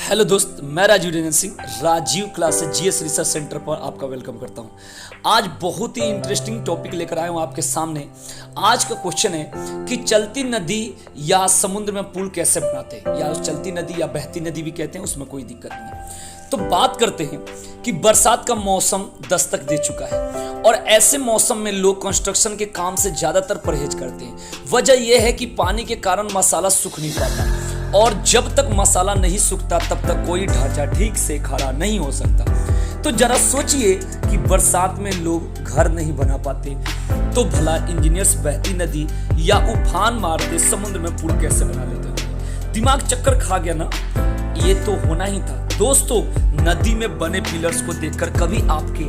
Hello दोस्त, मैं Rajiv Ranjan Singh Rajiv classes GS research centre पर आपका वेलकम करता हूं। आज बहुत ही इंटरेस्टिंग टॉपिक लेकर आया हूं आपके सामने। आज का क्वेश्चन है कि चलती नदी या समुद्र में पुल कैसे बनाते हैं, या चलती नदी या बहती नदी भी कहते हैं, उसमें कोई दिक्कत नहीं। तो बात करते हैं कि बरसात का मौसम दस्तक दे चुका है और ऐसे मौसम में लोग कंस्ट्रक्शन के काम से ज्यादातर परहेज करते हैं। वजह यह है कि पानी के कारण मसाला सूख नहीं पाता और जब तक मसाला नहीं सूखता तब तक कोई ढांचा ठीक से खड़ा नहीं हो सकता। तो जरा सोचिए कि बरसात में लोग घर नहीं बना पाते तो भला इंजीनियर्स बहती नदी या उफान मारते समुद्र में पुल कैसे बना लेते हैं। दिमाग चक्कर खा गया ना? ये तो होना ही था। दोस्तों, नदी में बने पिलर्स को देखकर कभी आपके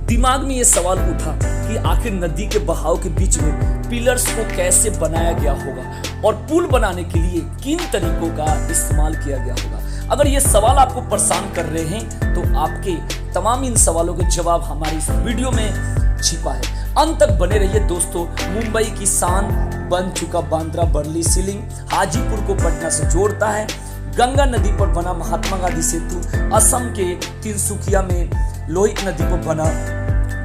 दिमाग में ये सवाल उठा कि आखिर नदी के बहाव के बीच में पिलर्स को कैसे बनाया गया होगा और पुल बनाने के लिए किन तरीकों का इस्तेमाल किया गया होगा। अगर ये सवाल आपको परेशान कर रहे हैं तो आपके तमाम इन सवालों के जवाब हमारी इस वीडियो में छिपा है। अंत तक बने रहिए दोस्तों। मुंबई की शान बन चुका बांद्रा बर्ली सीलिंग हाजीपुर को पटना से जोड़ता है। गंगा नदी पर बना महात्मा गांधी सेतु, असम के तिनसुकिया में लोहित नदी पर बना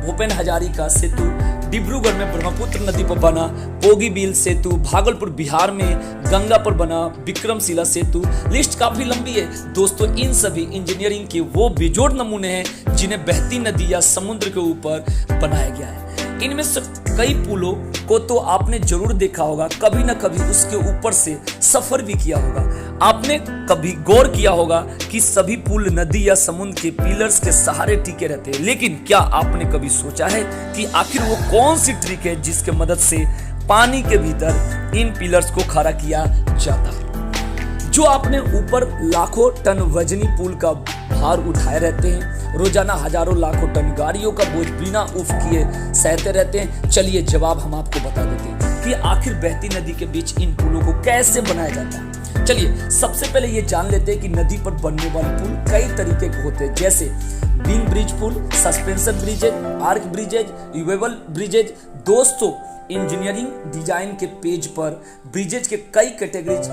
भूपेन हजारिका सेतु, डिब्रूगढ़ में ब्रह्मपुत्र नदी पर बना पोगीबील सेतु, भागलपुर बिहार में गंगा पर बना विक्रमशिला सेतु। लिस्ट काफी लंबी है दोस्तों। इन सभी इंजीनियरिंग के वो बेजोड़ नमूने हैं जिन्हें बहती नदी या समुद्र के ऊपर बनाया गया है। इनमें से कई पुलों को तो आपने जरूर देखा होगा, कभी ना कभी उसके ऊपर से सफर भी किया होगा। आपने कभी गौर किया होगा कि सभी पुल नदी या समुद्र के पिलर्स के सहारे टिके रहते हैं, लेकिन क्या आपने कभी सोचा है कि आखिर वो कौन सी ट्रिक है जिसके मदद से पानी के भीतर इन पिलर्स को खड़ा किया जाता है। जो आपने ऊपर लाखों टन वजनी पुल का भार उठाए रहते हैं, रोजाना हजारों लाखों टन गाड़ियों का बोझ बिना उफ किए सहते रहते हैं। चलिए जवाब हम आपको बता देते हैं कि आखिर बहती नदी के बीच इन पुलों को कैसे बनाया जाता है। चलिए सबसे पहले ये जान लेते हैं कि नदी पर बनने वाले पुल कई तरीके के होते हैं, जैसे बीम ब्रिज पुल, suspension bridges, arch bridges, movable bridges. दोस्तों, इंजीनियरिंग डिजाइन के पेज पर ब्रिजेज के कई कैटेगरीज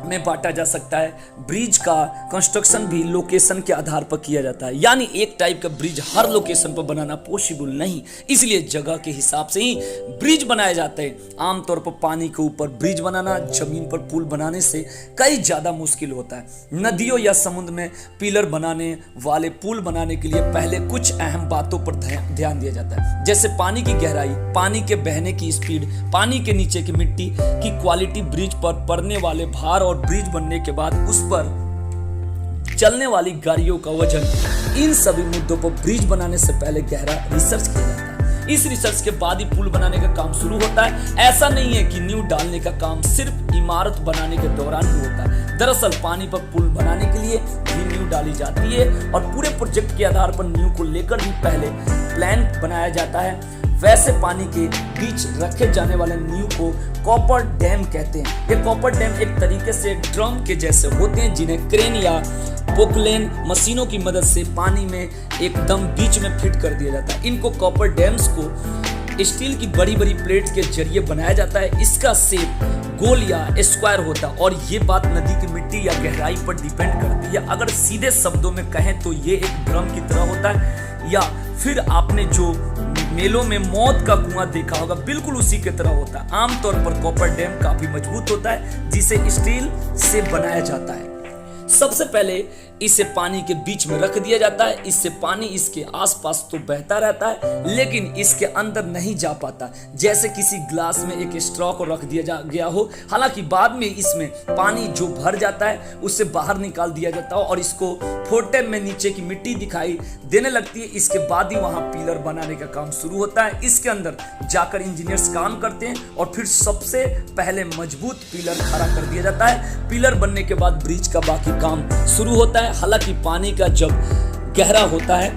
में बांटा जा सकता है। ब्रिज का कंस्ट्रक्शन भी लोकेशन के आधार पर किया जाता है, यानी एक टाइप का ब्रिज हर लोकेशन पर बनाना पॉसिबल नहीं, इसलिए जगह के हिसाब से ही ब्रिज बनाए जाते हैं। आमतौर पर पानी के ऊपर ब्रिज बनाना जमीन पर पुल बनाने से कई ज्यादा मुश्किल होता है। नदियों या समुद्र में पिलर बनाने वाले पुल बनाने के लिए पहले कुछ अहम बातों पर ध्यान दिया जाता है, जैसे पानी की गहराई, पानी के बहने की स्पीड, पानी के नीचे की मिट्टी की क्वालिटी, ब्रिज पर पड़ने वाले भार और ब्रिज बनने के बाद उस पर चलने वाली गाड़ियों का वजन। इन सभी मुद्दों पर ब्रिज बनाने से पहले गहरा रिसर्च किया जाता है। इस रिसर्च के बाद ही पुल बनाने का काम शुरू होता है। ऐसा नहीं है कि नींव डालने का काम सिर्फ इमारत बनाने के दौरान ही होता है। दरअसल पानी पर पुल बनाने के लिए भी नींव डाली जाती है और पूरे प्रोजेक्ट के आधार पर नींव को लेकर भी पहले प्लान बनाया जाता है। वैसे पानी के बीच रखे जाने वाले नींव को कॉपर डैम कहते हैं। ये कॉपर डैम एक तरीके से ड्रम के जैसे होते हैं जिन्हें क्रेन या पोकलेन मशीनों की मदद से पानी में एकदम बीच में फिट कर दिया जाता है। इनको कॉपर डैम्स को स्टील की बड़ी बड़ी प्लेट के जरिए बनाया जाता है। इसका शेप गोल या स्क्वायर होता है और ये बात नदी की मिट्टी या गहराई पर डिपेंड करती है। अगर सीधे शब्दों में कहें तो ये एक ड्रम की तरह होता है, या फिर आपने जो मेलों में मौत का कुआं देखा होगा बिल्कुल उसी की तरह होता है। आमतौर पर कॉपर डैम काफी मजबूत होता है जिसे स्टील से बनाया जाता है। सबसे पहले इसे पानी के बीच में रख दिया जाता है। इससे पानी इसके आसपास तो बहता रहता है लेकिन इसके अंदर नहीं जा पाता, जैसे किसी ग्लास में एक स्ट्रॉ को रख दिया गया हो। हालांकि बाद में इसमें पानी जो भर जाता है उससे बाहर निकाल दिया जाता है और इसको फोटे में नीचे की मिट्टी दिखाई देने लगती है। इसके बाद ही वहां पिलर बनाने का काम शुरू होता है। इसके अंदर जाकर इंजीनियर्स काम करते हैं और फिर सबसे पहले मजबूत पिलर खड़ा कर दिया जाता है। पिलर बनने के बाद ब्रिज का बाकी काम शुरू होता है। हालांकि पानी का जब गहरा होता है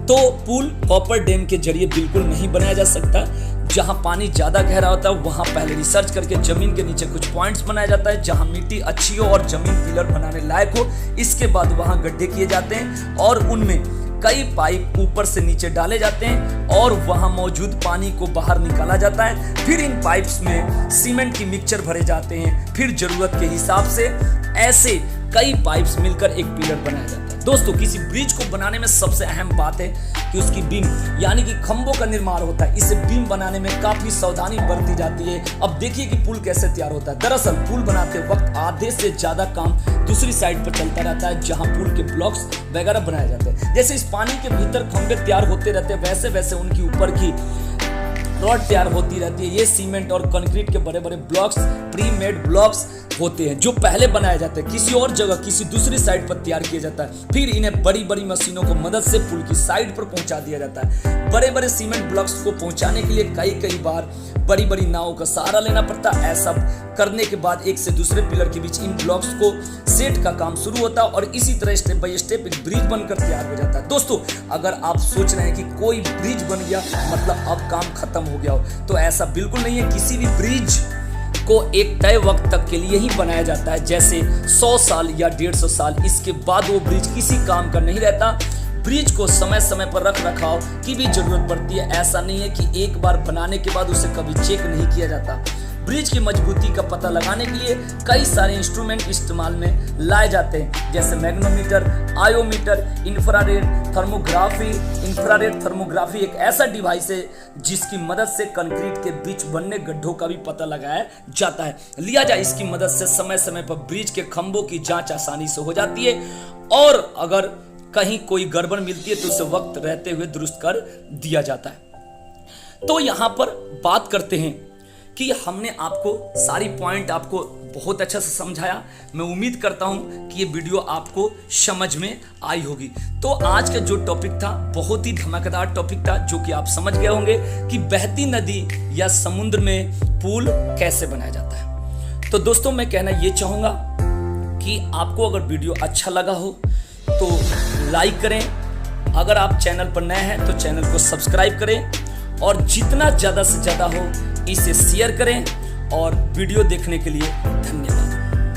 तो पुल कॉपर डैम के जरिए बिल्कुल नहीं बनाया जा सकता। जहां पानी ज्यादा गहरा होता है वहां पहले रिसर्च करके जमीन के नीचे कुछ पॉइंट्स बनाया जाता है जहां मिट्टी अच्छी हो और जमीन पिलर बनाने लायक हो। इसके बाद वहां गड्ढे किए जाते हैं और उनमें कई पाइप ऊपर से नीचे डाले जाते हैं और वहां मौजूद पानी को बाहर निकाला जाता है। फिर इन पाइप्स में सीमेंट की मिक्सचर भरे जाते हैं। फिर जरूरत के हिसाब से ऐसे कई पाइप्स मिलकर एक पिलर बनाया जाता है। दोस्तों, किसी ब्रिज को बनाने में सबसे अहम बात है कि उसकी बीम यानी कि खंभों का निर्माण होता है। इसे बीम बनाने में काफी सावधानी बरती जाती है। अब देखिए कि पुल कैसे तैयार होता है। दरअसल पुल बनाते वक्त आधे से ज्यादा काम दूसरी साइड पर चलता रहता है, जहां पुल के ब्लॉक्स वगैरह बनाए जाते हैं। जैसे इस पानी के भीतर खंभे तैयार होते रहते हैं, वैसे वैसे उनकी ऊपर की रॉड तैयार होती रहती है। ये सीमेंट और कंक्रीट के बड़े बड़े ब्लॉक्स, प्री मेड ब्लॉक्स होते हैं, जो पहले बनाए जाते हैं, किसी और जगह किसी दूसरी साइड पर तैयार किया जाता है। फिर इन्हें बड़ी बड़ी मशीनों को मदद से पुल की साइड पर पहुंचा दिया जाता है। बड़े बड़े सीमेंट ब्लॉक्स को पहुंचाने के लिए कई बार बड़ी बड़ी नावों का सहारा लेना पड़ता है। ऐसा करने के बाद एक से दूसरे पिलर के बीच इन ब्लॉक्स को सेट का काम शुरू होता है और इसी तरह स्टेप बाय स्टेप एक ब्रिज बनकर तैयार हो जाता है। दोस्तों, अगर आप सोच रहे हैं कि कोई ब्रिज बन गया मतलब अब काम खत्म हो गया हो, तो ऐसा बिल्कुल नहीं है। किसी भी ब्रिज को एक तय वक्त तक के लिए ही बनाया जाता है, जैसे 100 साल या 150 साल। इसके बाद वो ब्रिज किसी काम का नहीं रहता। ब्रिज को समय समय पर रख रखाव की भी जरूरत पड़ती है। ऐसा नहीं है कि एक बार बनाने के बाद उसे कभी चेक नहीं किया जाता। ब्रिज की मजबूती का पता लगाने के लिए कई सारे इंस्ट्रूमेंट इस्तेमाल में लाए जाते हैं, जैसे मैग्नोमीटर, आयोमीटर, इंफ्रारेड थर्मोग्राफी। इंफ्रारेड थर्मोग्राफी एक ऐसा डिवाइस है जिसकी मदद से कंक्रीट के बीच बनने गड्ढों का भी पता लगाया जाता है। लिया जाए इसकी मदद से समय समय पर ब्रिज के खंभों की जांच आसानी से हो जाती है और अगर कहीं कोई गड़बड़ मिलती है तो उसे वक्त रहते हुए दुरुस्त कर दिया जाता है। तो यहां पर बात करते हैं कि हमने आपको सारी पॉइंट आपको बहुत अच्छा से समझाया। मैं उम्मीद करता हूं कि ये वीडियो आपको समझ में आई होगी। तो आज का जो टॉपिक था बहुत ही धमाकेदार टॉपिक था, जो कि आप समझ गए होंगे कि बहती नदी या समुद्र में पुल कैसे बनाया जाता है। तो दोस्तों, मैं कहना ये चाहूंगा कि आपको अगर वीडियो अच्छा लगा हो तो लाइक करें। अगर आप चैनल पर नए हैं तो चैनल को सब्सक्राइब करें और जितना ज़्यादा से ज़्यादा हो इसे शेयर करें। और वीडियो देखने के लिए धन्यवाद।